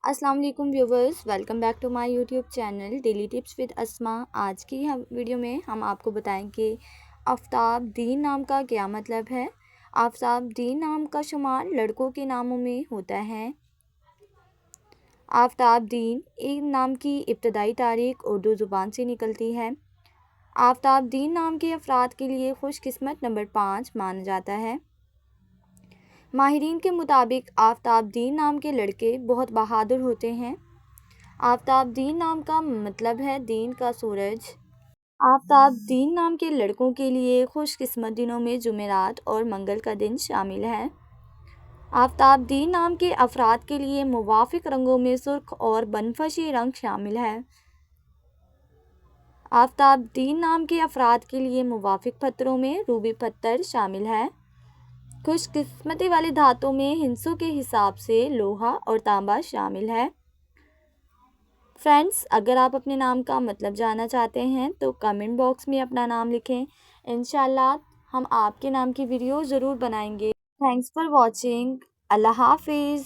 अस्सलाम वालेकुम viewers, welcome back to my YouTube channel daily tips with Asma. आज की वीडियो में हम आपको बताएंगे आफ्ताब दीन नाम का क्या मतलब है। आफ्ताब दीन नाम का शुमार लड़कों के नामों में होता है। आफ्ताब दीन एक नाम की इब्तदाई तारीख उर्दू ज़ुबान से निकलती है। आफ्ताब दीन नाम के अफराद के लिए खुशकिस्मत नंबर 5 माना जाता है। माहिरीन के मुताबिक आफ्ताब दीन नाम के लड़के बहुत बहादुर होते हैं। आफ्ताब दीन नाम का मतलब है दीन का सूरज। आफ्ताब दीन नाम के लड़कों के लिए खुशकिस्मत दिनों में जुमेरात और मंगल का दिन शामिल है। आफ्ताब दीन नाम के अफराद के लिए मुवाफिक रंगों में सुर्ख और बनफशी रंग शामिल है। आफ्ताब दीन नाम के अफराद के लिए मुवाफिक पत्थरों में रूबी पत्थर शामिल है। खुशकिस्मती वाली धातों में हिंसों के हिसाब से लोहा और तांबा शामिल है। फ्रेंड्स, अगर आप अपने नाम का मतलब जानना चाहते हैं तो कमेंट बॉक्स में अपना नाम लिखें। इंशाल्लाह हम आपके नाम की वीडियो ज़रूर बनाएंगे। Thanks for watching. अल्लाह हाफिज़।